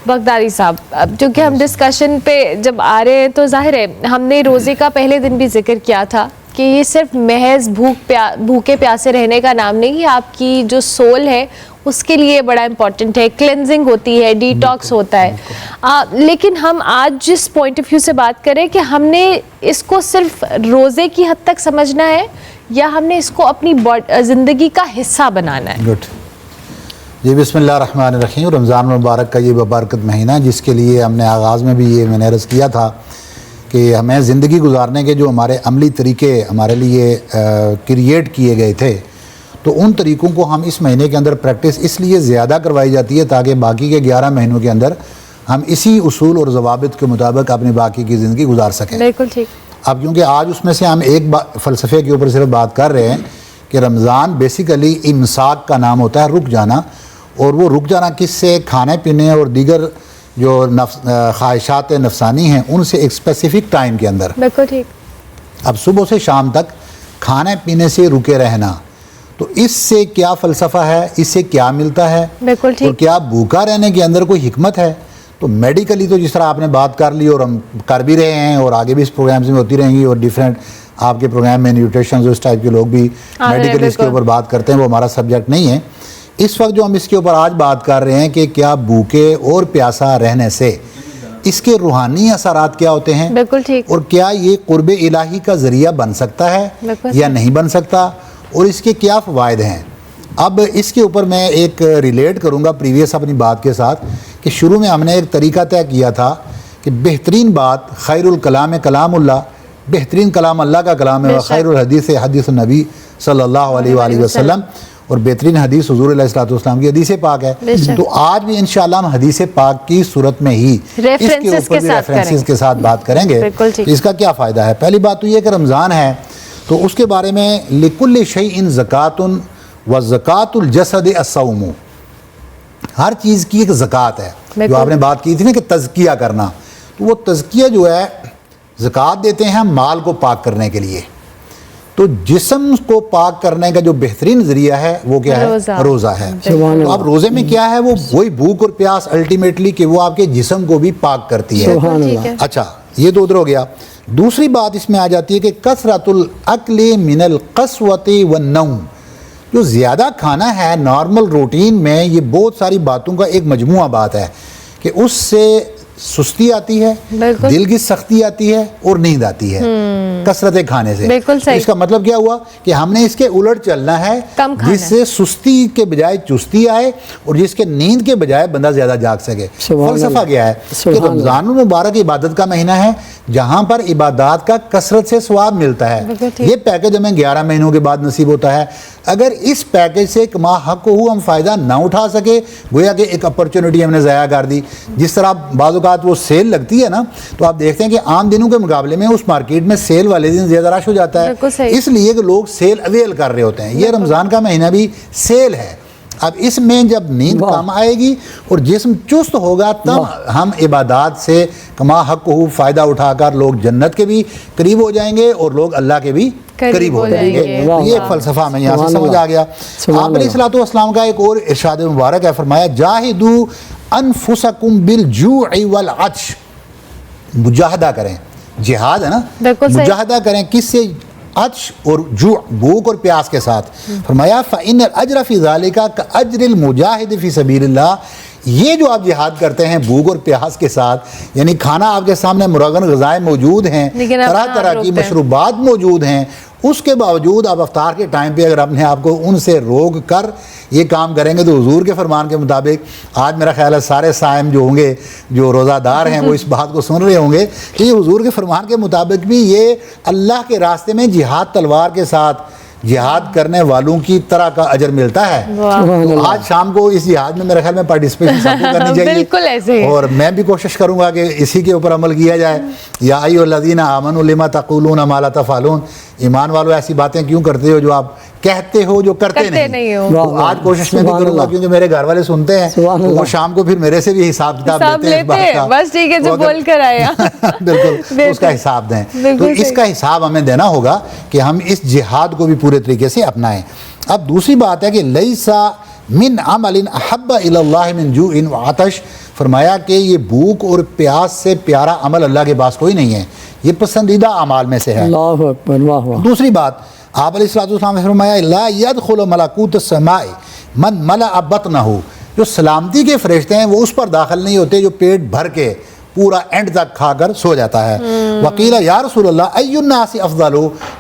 بغدادی صاحب، چونکہ ہم ڈسکشن پہ جب آ رہے ہیں تو ظاہر ہے ہم نے روزے کا پہلے دن بھی ذکر کیا تھا کہ یہ صرف محض بھوکے پیاسے رہنے کا نام نہیں، یہ آپ کی جو سول ہے اس کے لیے بڑا امپورٹنٹ ہے، کلینزنگ ہوتی ہے، ڈی ٹاکس ہوتا ہے. لیکن ہم آج جس پوائنٹ آف ویو سے بات کریں کہ ہم نے اس کو صرف روزے کی حد تک سمجھنا ہے یا ہم نے اس کو اپنی زندگی کا حصہ بنانا ہے. گڈ جی، بسم اللہ الرحمن الرحیم. رمضان مبارک کا یہ ببرکت مہینہ جس کے لیے ہم نے آغاز میں بھی یہ میں نے عرض کیا تھا کہ ہمیں زندگی گزارنے کے جو ہمارے عملی طریقے ہمارے لیے کریٹ کیے گئے تھے، تو ان طریقوں کو ہم اس مہینے کے اندر پریکٹس اس لیے زیادہ کروائی جاتی ہے تاکہ باقی کے 11 مہینوں کے اندر ہم اسی اصول اور ضوابط کے مطابق اپنی باقی کی زندگی گزار سکیں. بالکل ٹھیک. اب کیونکہ آج اس میں سے ہم ایک فلسفے کے اوپر صرف بات کر رہے ہیں کہ رمضان بیسیکلی امساک کا نام ہوتا ہے، رک جانا. اور وہ رک جانا کس سے؟ کھانے پینے اور دیگر جو خواہشات نفسانی ہیں ان سے ایک اسپیسیفک ٹائم کے اندر. بالکل ٹھیک. اب صبح سے شام تک کھانے پینے سے رکے رہنا، تو اس سے کیا فلسفہ ہے، اس سے کیا ملتا ہے، بالکل ٹھیک. اور کیا بھوکا رہنے کے اندر کوئی حکمت ہے؟ تو میڈیکلی تو جس طرح آپ نے بات کر لی اور ہم کر بھی رہے ہیں اور آگے بھی اس پروگرامز میں ہوتی رہیں گی، اور ڈیفرنٹ آپ کے پروگرام میں نیوٹریشن اس ٹائپ کے لوگ بھی میڈیکلی اس کے اوپر بات کرتے ہیں، وہ ہمارا سبجیکٹ نہیں ہے. اس وقت جو ہم اس کے اوپر آج بات کر رہے ہیں کہ کیا بھوکے اور پیاسا رہنے سے اس کے روحانی اثرات کیا ہوتے ہیں، بالکل ٹھیک. اور کیا یہ قرب الہی کا ذریعہ بن سکتا ہے یا نہیں بن سکتا، اور اس کے کیا فوائد ہیں. اب اس کے اوپر میں ایک ریلیٹ کروں گا پریویس اپنی بات کے ساتھ کہ شروع میں ہم نے ایک طریقہ طے کیا تھا کہ بہترین بات خیر الکلام کلام اللہ، بہترین کلام اللہ کا کلام ہے، خیر الحدیث حدیث النبی صلی اللہ علیہ وآلہ وسلم، اور بہترین حدیث حضور علیہ الصلوۃ والسلام کی حدیث پاک ہے. تو آج بھی انشاءاللہ ہم حدیث پاک کی صورت میں ہی اس کے اوپر بھی ریفرنسز کے ساتھ بات کریں گے. اس کا کیا فائدہ ہے؟ پہلی بات تو یہ کہ رمضان ہے تو اس کے بارے میں لکل شیء زکوٰۃ وزکوٰۃ الجسد الصوم، ہر چیز کی ایک زکوٰۃ ہے. جو آپ نے بات کی تھی نا کہ تزکیہ کرنا، تو وہ تزکیہ جو ہے زکوٰۃ دیتے ہیں ہم مال کو پاک کرنے کے لیے. تو جسم کو پاک کرنے کا جو بہترین ذریعہ ہے وہ کیا ہے؟ روزہ ہے. تو اب روزے میں کیا ہے؟ وہ وہی بھوک اور پیاس الٹیمیٹلی کہ وہ آپ کے جسم کو بھی پاک کرتی ہے. اچھا، یہ تو ادھر ہو گیا. دوسری بات اس میں آ جاتی ہے کہ کثرت الاکل من القسوۃ والنوم، جو زیادہ کھانا ہے نارمل روٹین میں، یہ بہت ساری باتوں کا ایک مجموعہ بات ہے کہ اس سے سستی آتی ہے، دل کی سختی آتی ہے اور نیند آتی ہے کثرت کھانے سے. اس کا مطلب کیا ہوا کہ ہم نے اس کے الٹ چلنا ہے، جس سے سستی کے بجائے چستی آئے اور جس کے نیند کے بجائے بندہ زیادہ جاگ سکے. فلسفہ کیا ہے کہ رمضان المبارک عبادت کا مہینہ ہے جہاں پر عبادات کا کثرت سے ثواب ملتا ہے. یہ پیکج ہمیں 11 مہینوں کے بعد نصیب ہوتا ہے. اگر اس پیکج سے کما حق ہو ہم فائدہ نہ اٹھا سکے، گویا کہ ایک اپرچونٹی ہم نے ضائع کر دی. جس طرح بعض اوقات وہ سیل لگتی ہے نا، تو آپ دیکھتے ہیں کہ عام دنوں کے مقابلے میں اس مارکیٹ میں سیل والے دن زیادہ رش ہو جاتا ہے، اس لیے کہ لوگ سیل اویل کر رہے ہوتے ہیں. یہ رمضان کا مہینہ بھی سیل ہے. اب اس میں جب نیند کم آئے گی اور جسم چست ہوگا تب ہم عبادات سے کما حق ہو فائدہ اٹھا کر لوگ جنت کے بھی قریب ہو جائیں گے اور لوگ اللہ کے بھی قریب ہو جائیں گے. یہ ایک فلسفہ ہمیں یہاں سے سمجھ آ گیا. آپ علیہ الصلوۃ والسلام کا ایک اور ارشاد مبارک ہے، فرمایا جاہدوا انفسکم بالجوع والعطش، مجاہدہ کریں، جہاد ہے نا، مجاہدہ کریں کس سے؟ عطش اور جوع، بھوک اور پیاس کے ساتھ. فرمایا فإن الأجر فی ذلک کأجر المجاہد فی سبیل اللہ. یہ جو آپ جہاد کرتے ہیں بھوک اور پیاس کے ساتھ، یعنی کھانا آپ کے سامنے مرغن غذائیں موجود ہیں، طرح طرح کی مشروبات موجود ہیں، اس کے باوجود آپ افطار کے ٹائم پہ اگر اپنے آپ کو ان سے روک کر یہ کام کریں گے تو حضور کے فرمان کے مطابق آج میرا خیال ہے سارے صائم جو ہوں گے، جو روزہ دار ہیں، وہ اس بات کو سن رہے ہوں گے کہ یہ حضور کے فرمان کے مطابق بھی یہ اللہ کے راستے میں جہاد تلوار کے ساتھ جہاد کرنے والوں کی طرح کا اجر ملتا ہے. تو آج شام کو اس جہاد میں میرے خیال میں پارٹیسپیشن سب کو کرنی چاہیے. بالکل ایسے، اور میں بھی کوشش کروں گا کہ اسی کے اوپر عمل کیا جائے. یا ایھا الذین آمنوا لما تقولون ما لا تفعلون، ایمان والو ایسی باتیں کیوں کرتے ہو جو آپ کہتے ہو جو کرتے نہیں ہو. تو آج کوشش میں بھی کروں گا کیونکہ میرے گھر والے سنتے ہیں تو وہ شام کو پھر میرے سے بھی حساب کتاب لیتے ہیں. بس ٹھیک ہے جو بول کر آیا بالکل اس کا حساب دیں. تو اس کا حساب ہمیں دینا ہوگا کہ ہم اس جہاد کو بھی پورے طریقے سے اپنائیں. اب دوسری بات ہے کہ لیسا من عمل احب الی اللہ من جوع وعطش، فرمایا کہ یہ بھوک اور پیاس سے پیارا عمل اللہ کے پاس کوئی نہیں ہے، یہ پسندیدہ اعمال میں سے ہے۔ اللہ اکبر، واہ واہ۔ دوسری بات آپ علیہ السلام نے فرمایا لا يدخل ملکوت السماء من ملأ بطنہ، جو سلامتی کے فرشتے ہیں وہ اس پر داخل نہیں ہوتے جو پیٹ بھر کے پورا اینڈ تک کھا کر سو جاتا ہے۔ وقیل یا رسول اللہ ای الناس افضل،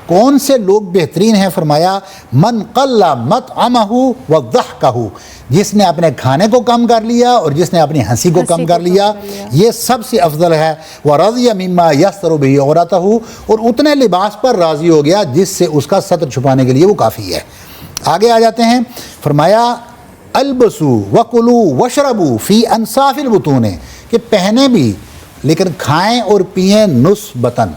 کون سے لوگ بہترین ہیں؟ فرمایا من قل مطعمہ وضحکہ، جس نے اپنے کھانے کو کم کر لیا اور جس نے اپنی ہنسی کو کم کر لیا، یہ سب سے افضل ہے۔ ورضی مما یستر بہ عورتہ، اور اتنے لباس پر راضی ہو گیا جس سے اس کا ستر چھپانے کے لیے وہ کافی ہے۔ آگے آ جاتے ہیں، فرمایا البسو وکلو وشربو فی انصاف البطون، کہ پہنے بھی لیکن کھائیں اور پئیں نصف بطن،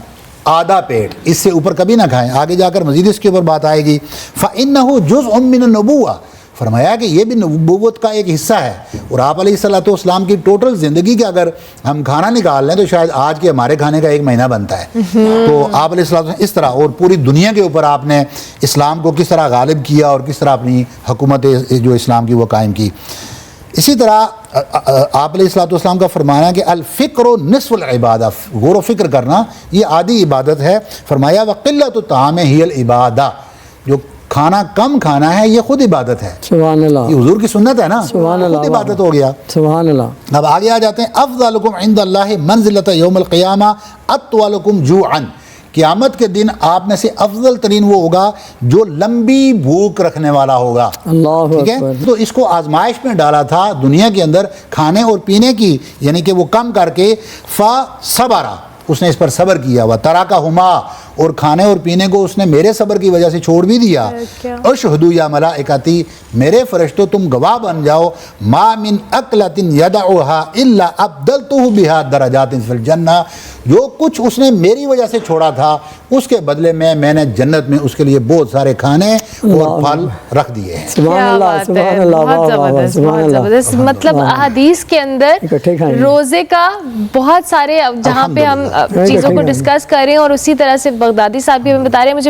آدھا پیٹ، اس سے اوپر کبھی نہ کھائیں۔ آگے جا کر مزید اس کے اوپر بات آئے گی۔ فَإِنَّهُ جُزْءٌ مِّنَ النُّبُوَّةِ، فرمایا کہ یہ بھی نبوت کا ایک حصہ ہے، اور آپ علیہ السلام کی ٹوٹل زندگی کے اگر ہم کھانا نکال لیں تو شاید آج کے ہمارے کھانے کا 1 مہینہ بنتا ہے۔ تو آپ علیہ السلام اس طرح اور پوری دنیا کے اوپر آپ نے اسلام کو کس طرح غالب کیا اور کس طرح اپنی حکومت جو اسلام کی وہ قائم کی۔ اسی طرح آپ علیہ السلام کا فرمانا ہے کہ الفکر نصف العبادہ، غور و فکر کرنا یہ آدھی عبادت ہے۔ فرمایا وقلۃ الطعام ہی العبادہ، جو کھانا کم کھانا ہے یہ خود عبادت ہے۔ سبحان اللہ، یہ حضور کی سنت ہے نا، سبحان اللہ، خود عبادت ہو گیا۔ سبحان اللہ۔ اب آگے آ جاتے ہیں، افضلکم عند اللہ منزلۃ یوم القیامہ اطولکم جوعا، قیامت کے دن آپ میں سے افضل ترین وہ ہوگا جو لمبی بھوک رکھنے والا ہوگا۔ اللہ ٹھیک ہے، اکبر۔ تو اس کو آزمائش میں ڈالا تھا دنیا کے اندر کھانے اور پینے کی، یعنی کہ وہ کم کر کے فصبر، اس نے اس پر صبر کیا، وترکہما، اور کھانے اور پینے کو اس نے میرے صبر کی وجہ سے چھوڑ بھی دیا۔ اشہدوا یا ملائکتی، میرے فرشتوں تم گواہ بن جاؤ، ما من اکلۃ یدعها الا ابدلتہ بها درجات فی الجنہ، جو کچھ اس نے میری وجہ سے چھوڑا تھا اس کے بدلے میں نے جنت میں اس کے لیے بہت سارے کھانے اور پھل رکھ دیے ہیں۔ سبحان کیا اللہ، بات سبحان ہے، اللہ، بہت واہ واہ واہ، زبردست، سبحان بہت اللہ۔ زبردست۔ مطلب احادیث کے اندر اکٹھے کھائیں گے۔ روزے کا بہت سارے، جہاں پہ ہم الحمدللہ۔ چیزوں کو اکٹھے ڈسکس کر رہے ہیں، اور اسی طرح سے بغدادی صاحب بھی ہمیں بتا رہے ہیں، مجھے